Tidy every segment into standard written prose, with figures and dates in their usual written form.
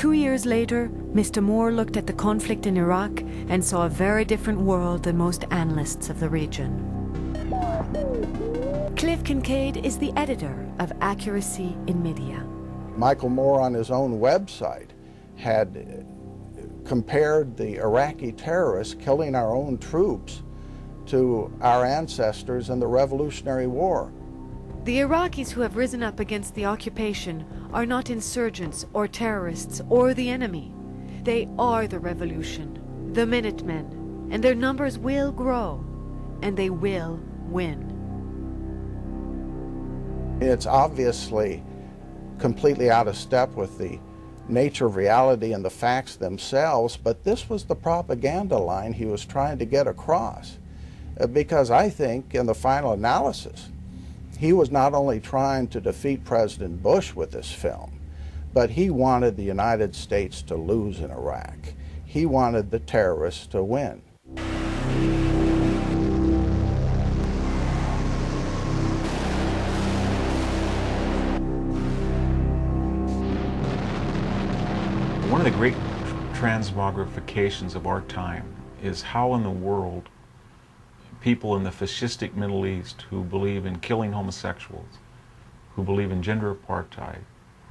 2 years later, Mr. Moore looked at the conflict in Iraq and saw a very different world than most analysts of the region. Cliff Kineaid is the editor of Accuracy in Media. Michael Moore on his own website had compared the Iraqi terrorists killing our own troops to our ancestors in the Revolutionary War. The Iraqis who have risen up against the occupation are not insurgents or terrorists or the enemy. They are the revolution, the minutemen, and their numbers will grow, and they will win. It's obviously completely out of step with the nature of reality and the facts themselves, but this was the propaganda line he was trying to get across. Because I think, in the final analysis, he was not only trying to defeat President Bush with this film, but he wanted the United States to lose in Iraq. He wanted the terrorists to win. One of the great transmogrifications of our time is how in the world people in the fascistic Middle East who believe in killing homosexuals, who believe in gender apartheid,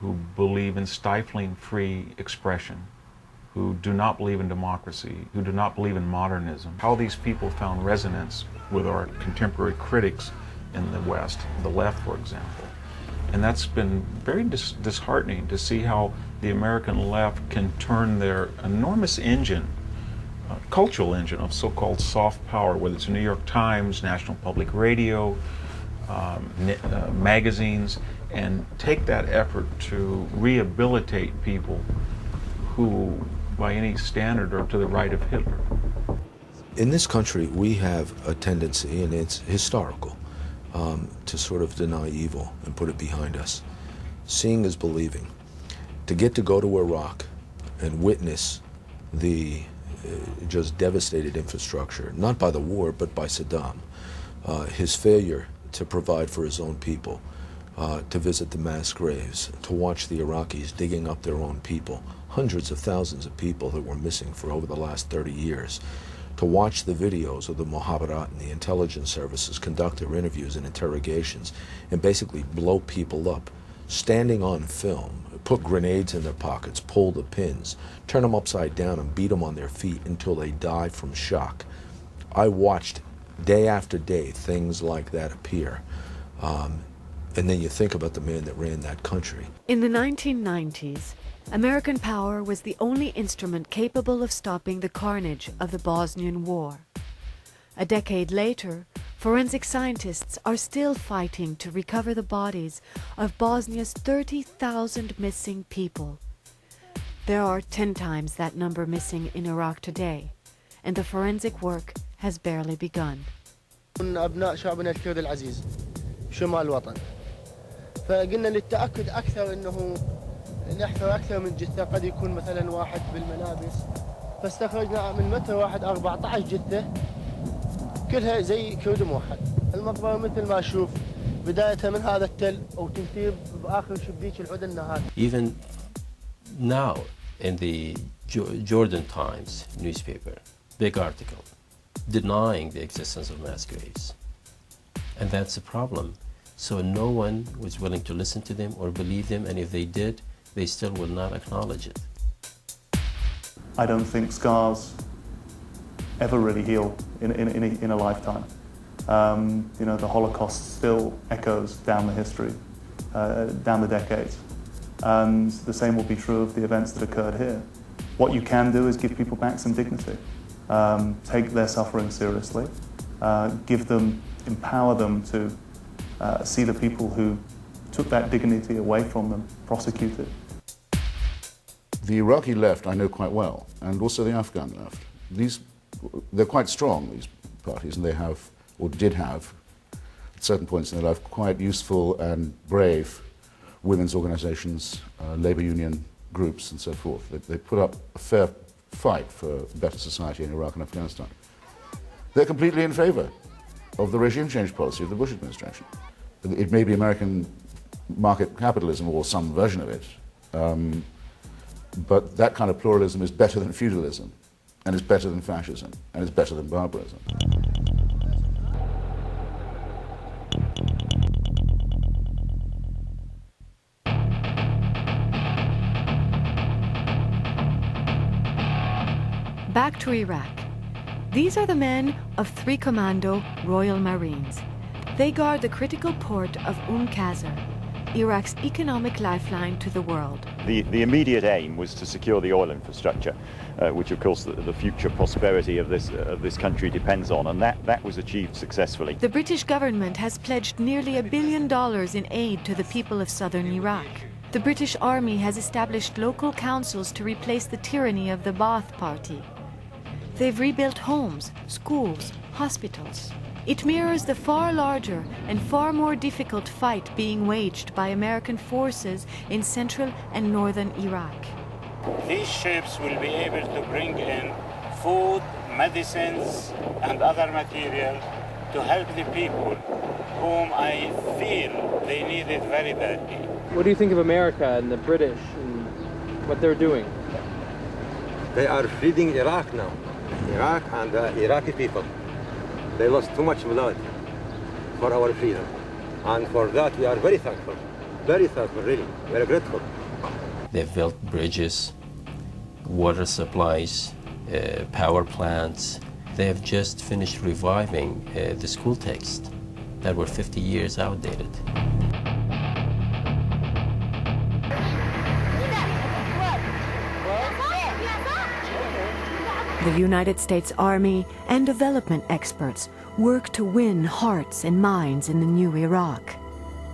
who believe in stifling free expression, who do not believe in democracy, who do not believe in modernism, how these people found resonance with our contemporary critics in the West, the left, for example. And that's been very disheartening to see how the American left can turn their enormous engine, cultural engine of so-called soft power, whether it's the New York Times, National Public Radio, magazines, and take that effort to rehabilitate people who, by any standard, are to the right of Hitler. In this country, we have a tendency, and it's historical, to sort of deny evil and put it behind us. Seeing is believing. To get to go to Iraq and witness the just devastated infrastructure, not by the war, but by Saddam, his failure to provide for his own people, to visit the mass graves, to watch the Iraqis digging up their own people, hundreds of thousands of people that were missing for over the last 30 years, to watch the videos of the Mukhabarat and the intelligence services conduct their interviews and interrogations and basically blow people up, standing on film, put grenades in their pockets, pull the pins, turn them upside down and beat them on their feet until they die from shock. I watched day after day things like that appear. And then you think about the man that ran that country. In the 1990s, American power was the only instrument capable of stopping the carnage of the Bosnian War. A decade later, forensic scientists are still fighting to recover the bodies of Bosnia's 30,000 missing people. There are 10 times that number missing in Iraq today, and the forensic work has barely begun. أبناء شعبنا الكرد العزيز شمال الوطن فقلنا للتأكد أكثر أنه نحفر أكثر من جثة قد يكون مثلا واحد بالملابس فاستخرجنا من متر واحد 14 جثة كلها زي كرد موحد. المقبرة مثل ما أشوف بدايتها من هذا التل وتنتهي بآخر شبيك العدن النهار. Even now in the Jordan Times newspaper, big article denying the existence of mass graves. And that's a problem. So no one was willing to listen to them or believe them, and if they did, they still will not acknowledge it. I don't think scars ever really heal in a lifetime. You know, the Holocaust still echoes down the history, down the decades. And the same will be true of the events that occurred here. What you can do is give people back some dignity. Take their suffering seriously, empower them to see the people who took that dignity away from them prosecuted. The Iraqi left I know quite well, and also the Afghan left. They're quite strong, these parties, and they have, or did have, at certain points in their life, quite useful and brave women's organizations, labor union groups, and so forth. They put up a fair fight for a better society in Iraq and Afghanistan. They're completely in favor of the regime change policy of the Bush administration. It may be American market capitalism or some version of it, But that kind of pluralism is better than feudalism, and it's better than fascism, and it's better than barbarism. Back to Iraq. These are the men of 3 Commando Royal Marines. They guard the critical port of Qasr, Iraq's economic lifeline to the world. The immediate aim was to secure the oil infrastructure, which of course the future prosperity of this country depends on, and that was achieved successfully. The British government has pledged nearly $1 billion in aid to the people of southern Iraq. The British Army has established local councils to replace the tyranny of the Ba'ath Party. They've rebuilt homes, schools, hospitals. It mirrors the far larger and far more difficult fight being waged by American forces in central and northern Iraq. These ships will be able to bring in food, medicines, and other material to help the people whom I feel they need it very badly. What do you think of America and the British and what they're doing? They are freeing Iraq now. Iraq and the Iraqi people. They lost too much blood for our freedom. And for that we are very thankful. Very thankful, really. Very grateful. They've built bridges, water supplies, power plants. They have just finished reviving the school texts that were 50 years outdated. The United States Army and development experts work to win hearts and minds in the new Iraq.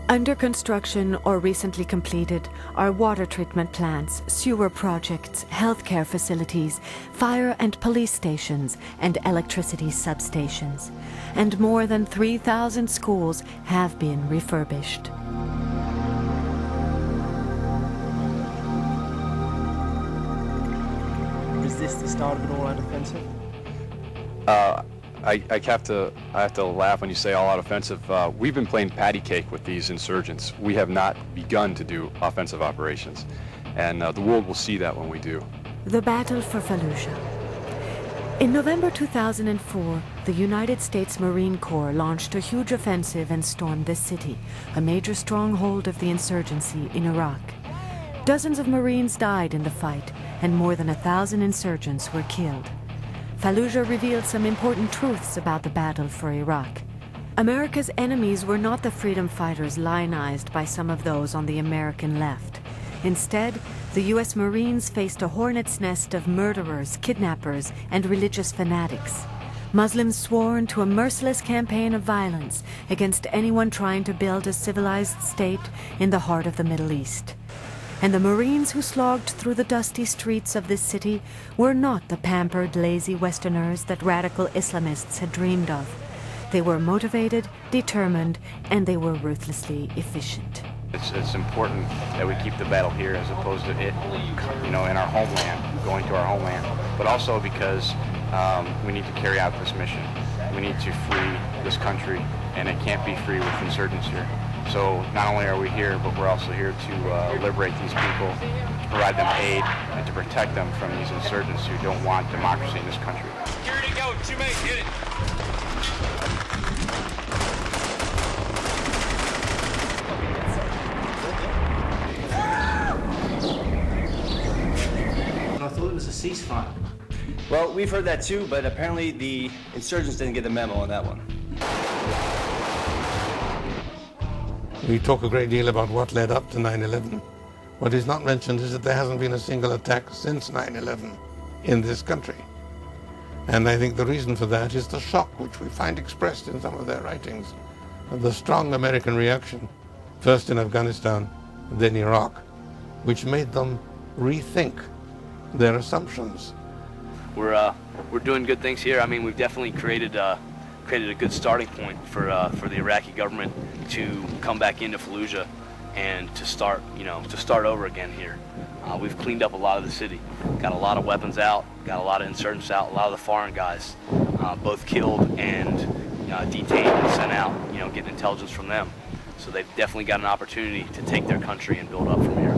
Under construction or recently completed are water treatment plants, sewer projects, healthcare facilities, fire and police stations, and electricity substations. And more than 3,000 schools have been refurbished. Is this the start of an all-out offensive? I have to laugh when you say all-out offensive. We've been playing patty cake with these insurgents. We have not begun to do offensive operations, and the world will see that when we do. The Battle for Fallujah. In November 2004, the United States Marine Corps launched a huge offensive and stormed this city, a major stronghold of the insurgency in Iraq. Dozens of Marines died in the fight, and more than 1,000 insurgents were killed. Fallujah revealed some important truths about the battle for Iraq. America's enemies were not the freedom fighters lionized by some of those on the American left. Instead, the U.S. Marines faced a hornet's nest of murderers, kidnappers, and religious fanatics. Muslims sworn to a merciless campaign of violence against anyone trying to build a civilized state in the heart of the Middle East. And the Marines who slogged through the dusty streets of this city were not the pampered, lazy Westerners that radical Islamists had dreamed of. They were motivated, determined, and they were ruthlessly efficient. It's important that we keep the battle here as opposed to it, in our homeland, going to our homeland, but also because we need to carry out this mission. We need to free this country, and it can't be free with insurgents here. So not only are we here, but we're also here to liberate these people, to provide them aid, and to protect them from these insurgents who don't want democracy in this country. Security, go, 2 minutes, get it. I thought it was a ceasefire. Well, we've heard that too, but apparently the insurgents didn't get the memo on that one. We talk a great deal about what led up to 9/11. What is not mentioned is that there hasn't been a single attack since 9/11 in this country. And I think the reason for that is the shock which we find expressed in some of their writings. The strong American reaction, first in Afghanistan, then Iraq, which made them rethink their assumptions. We're doing good things here. I mean, we've definitely created a good starting point for the Iraqi government to come back into Fallujah and to start over again here. We've cleaned up a lot of the city, got a lot of weapons out, got a lot of insurgents out, a lot of the foreign guys, both killed and detained and sent out. Getting intelligence from them. So they've definitely got an opportunity to take their country and build up from here.